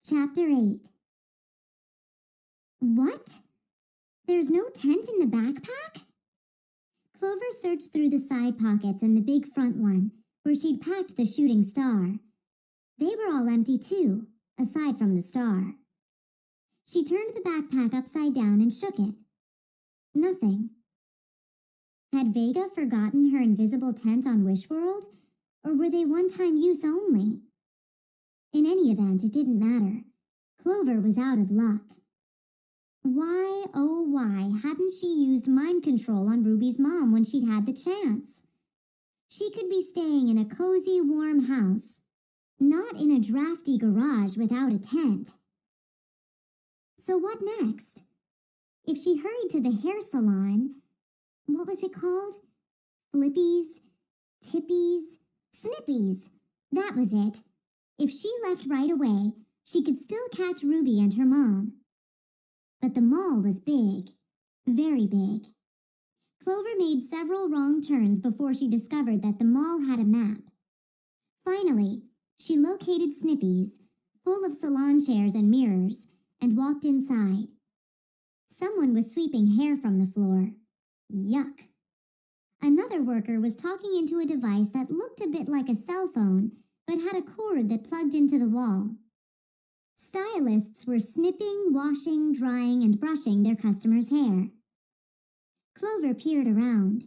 Chapter 8. What? There's no tent in the backpack? Clover searched through the side pockets and the big front one, where she'd packed the shooting star. They were all empty too, aside from the star. She turned the backpack upside down and shook it. Nothing. Had Vega forgotten her invisible tent on Wishworld, or were they one-time use only? In any event, it didn't matter. Clover was out of luck. Why, oh why, hadn't she used mind control on Ruby's mom when she'd had the chance? She could be staying in a cozy, warm house, not in a drafty garage without a tent. So what next? If she hurried to the hair salon, what was it called? Flippies, Tippies, Snippies. That was it. If she left right away, she could still catch Ruby and her mom. But the mall was big, very big. Clover made several wrong turns before she discovered that the mall had a map. Finally, she located Snippies, full of salon chairs and mirrors, and walked inside. Someone was sweeping hair from the floor. Yuck. Another worker was talking into a device that looked a bit like a cell phone, but had a cord that plugged into the wall. Stylists were snipping, washing, drying, and brushing their customers' hair. Clover peered around.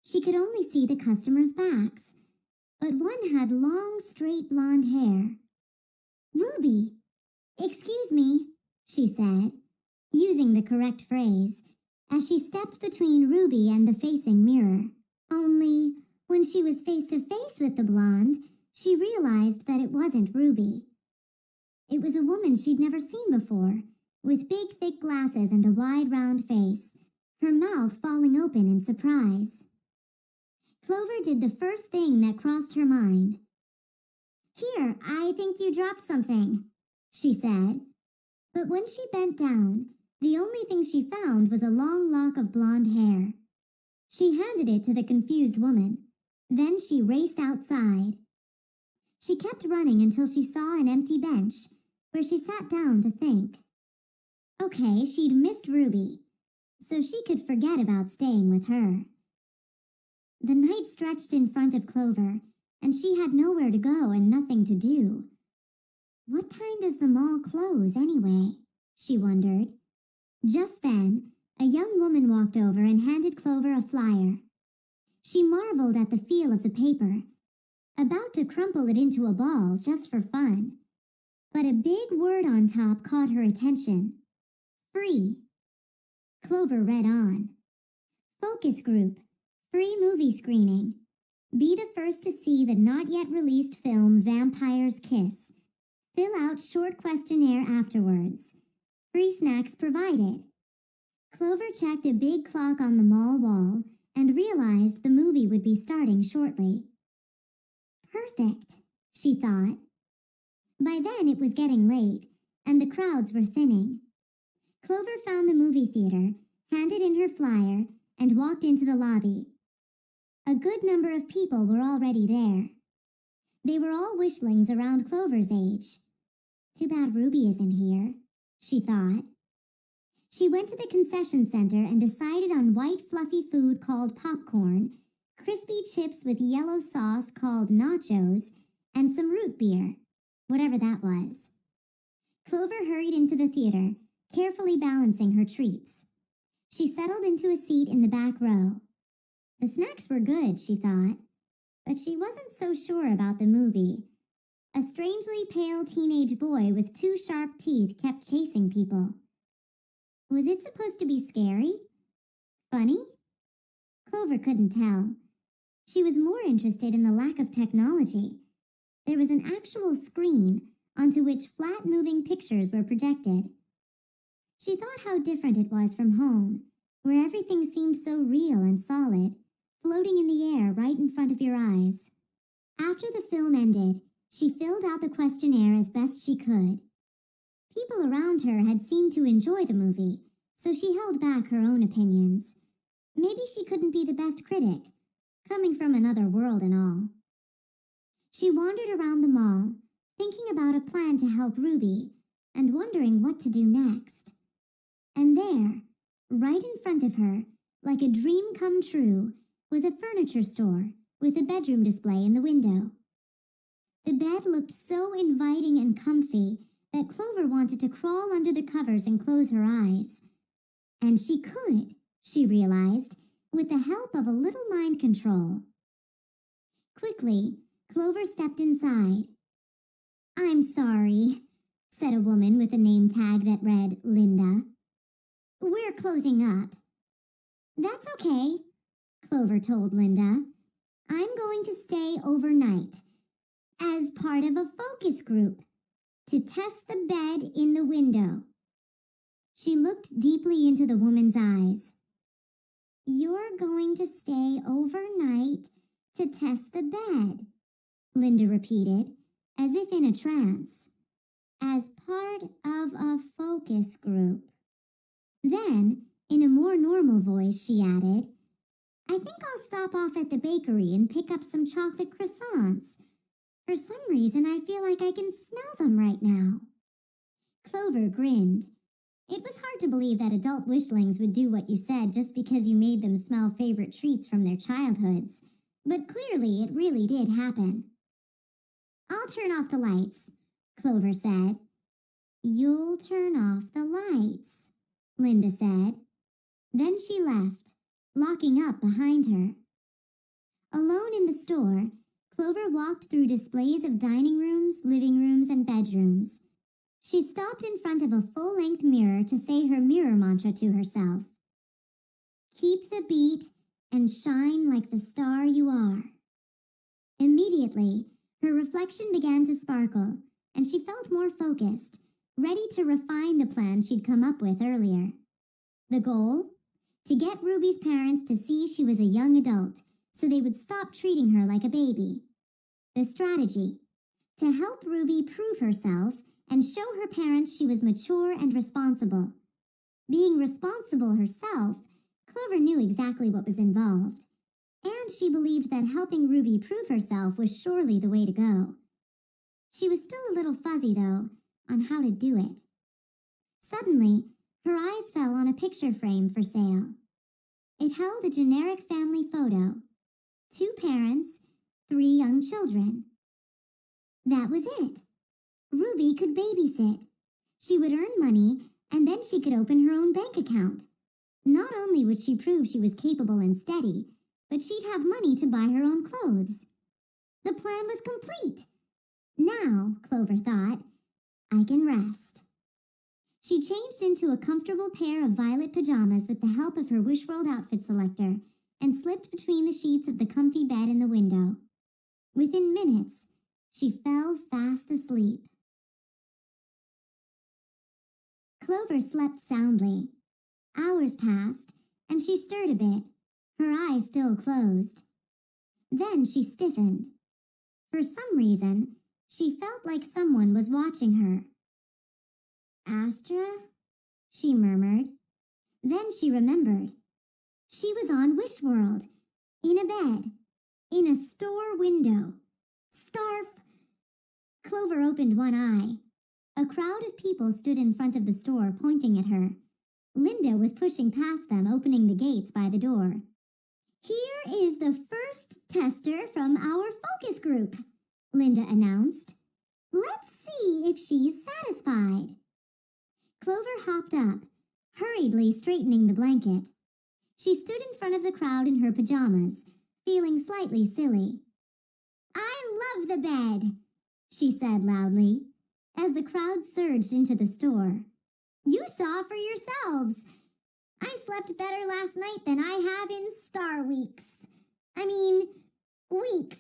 She could only see the customers' backs, but one had long, straight blonde hair. "Ruby! Excuse me," she said, using the correct phrase, as she stepped between Ruby and the facing mirror. Only, when she was face to face with the blonde, she realized that it wasn't Ruby. It was a woman she'd never seen before, with big, thick glasses and a wide, round face, her mouth falling open in surprise. Clover did the first thing that crossed her mind. "Here, I think you dropped something," she said. But when she bent down, the only thing she found was a long lock of blonde hair. She handed it to the confused woman. Then she raced outside. She kept running until she saw an empty bench, where she sat down to think. Okay, she'd missed Ruby, so she could forget about staying with her. The night stretched in front of Clover, and she had nowhere to go and nothing to do. What time does the mall close, anyway? She wondered. Just then, a young woman walked over and handed Clover a flyer. She marveled at the feel of the paper, about to crumple it into a ball just for fun. But a big word on top caught her attention. Free. Clover read on. Focus group. Free movie screening. Be the first to see the not yet released film Vampire's Kiss. Fill out short questionnaire afterwards. Free snacks provided. Clover checked a big clock on the mall wall and realized the movie would be starting shortly. Perfect, she thought. By then it was getting late, and the crowds were thinning. Clover found the movie theater, handed in her flyer, and walked into the lobby. A good number of people were already there. They were all wishlings around Clover's age. Too bad Ruby isn't here, she thought. She went to the concession center and decided on white fluffy food called popcorn, crispy chips with yellow sauce called nachos, and some root beer, whatever that was. Clover hurried into the theater, carefully balancing her treats. She settled into a seat in the back row. The snacks were good, she thought, but she wasn't so sure about the movie. A strangely pale teenage boy with 2 sharp teeth kept chasing people. Was it supposed to be scary? Funny? Clover couldn't tell. She was more interested in the lack of technology. There was an actual screen onto which flat moving pictures were projected. She thought how different it was from home, where everything seemed so real and solid, floating in the air right in front of your eyes. After the film ended, she filled out the questionnaire as best she could. People around her had seemed to enjoy the movie, so she held back her own opinions. Maybe she couldn't be the best critic, coming from another world and all. She wandered around the mall, thinking about a plan to help Ruby and wondering what to do next. And there, right in front of her, like a dream come true, was a furniture store with a bedroom display in the window. The bed looked so inviting and comfy that Clover wanted to crawl under the covers and close her eyes. And she could, she realized, with the help of a little mind control. Quickly, Clover stepped inside. "I'm sorry," said a woman with a name tag that read Linda. "We're closing up." "That's okay," Clover told Linda. "I'm going to stay overnight as part of a focus group to test the bed in the window." She looked deeply into the woman's eyes. "You're going to stay overnight to test the bed," Linda repeated, as if in a trance, "as part of a focus group." Then, in a more normal voice, she added, "I think I'll stop off at the bakery and pick up some chocolate croissants. For some reason, I feel like I can smell them right now." Clover grinned. It was hard to believe that adult wishlings would do what you said just because you made them smell favorite treats from their childhoods. But clearly, it really did happen. "I'll turn off the lights," Clover said. "You'll turn off the lights," Linda said. Then she left, locking up behind her. Alone in the store, Clover walked through displays of dining rooms, living rooms, and bedrooms. She stopped in front of a full-length mirror to say her mirror mantra to herself. "Keep the beat and shine like the star you are." Immediately, her reflection began to sparkle, and she felt more focused, ready to refine the plan she'd come up with earlier. The goal? To get Ruby's parents to see she was a young adult, so they would stop treating her like a baby. The strategy? To help Ruby prove herself and show her parents she was mature and responsible. Being responsible herself, Clover knew exactly what was involved, and she believed that helping Ruby prove herself was surely the way to go. She was still a little fuzzy, though, on how to do it. Suddenly, her eyes fell on a picture frame for sale. It held a generic family photo. 2 parents, 3 young children. That was it. Ruby could babysit. She would earn money, and then she could open her own bank account. Not only would she prove she was capable and steady, but she'd have money to buy her own clothes. The plan was complete. Now, Clover thought, I can rest. She changed into a comfortable pair of violet pajamas with the help of her Wishworld outfit selector and slipped between the sheets of the comfy bed in the window. Within minutes, she fell fast asleep. Clover slept soundly. Hours passed, and she stirred a bit, her eyes still closed. Then she stiffened. For some reason, she felt like someone was watching her. "Astra?" she murmured. Then she remembered. She was on Wishworld, in a bed, in a store window. Starf! Clover opened one eye. A crowd of people stood in front of the store, pointing at her. Linda was pushing past them, opening the gates by the door. "Here is the first tester from our focus group," Linda announced. "Let's see if she's satisfied." Clover hopped up, hurriedly straightening the blanket. She stood in front of the crowd in her pajamas, feeling slightly silly. "I love the bed," she said loudly, as the crowd surged into the store. "You saw for yourselves. I slept better last night than I have in weeks."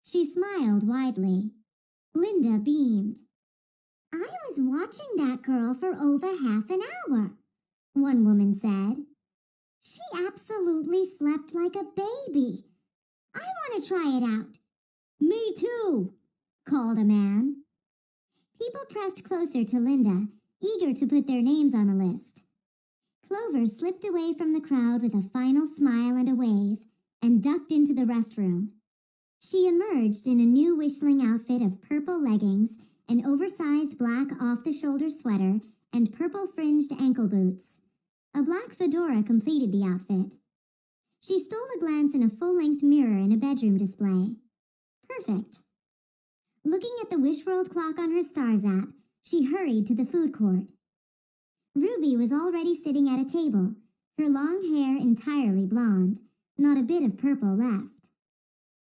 She smiled widely. Linda beamed. "I was watching that girl for over half an hour," one woman said. "She absolutely slept like a baby. I want to try it out." "Me too," called a man. People pressed closer to Linda, eager to put their names on a list. Clover slipped away from the crowd with a final smile and a wave, and ducked into the restroom. She emerged in a new wishling outfit of purple leggings, an oversized black off-the-shoulder sweater, and purple-fringed ankle boots. A black fedora completed the outfit. She stole a glance in a full-length mirror in a bedroom display. Perfect. Looking at the Wishworld clock on her Stars app, she hurried to the food court. Ruby was already sitting at a table, her long hair entirely blonde, not a bit of purple left.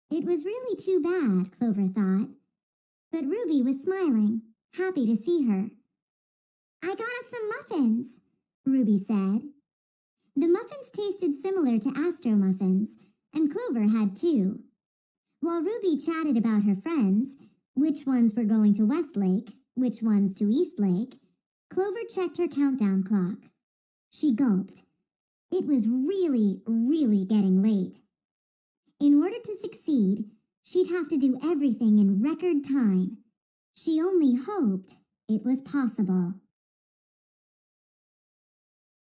It was really too bad, Clover thought. But Ruby was smiling, happy to see her. I got us some muffins, Ruby said. The muffins tasted similar to Astro muffins, and Clover had two. While Ruby chatted about her friends, which ones were going to Westlake, which ones to Eastlake, Clover checked her countdown clock. She gulped. It was really, really getting late. In order to succeed, she'd have to do everything in record time. She only hoped it was possible.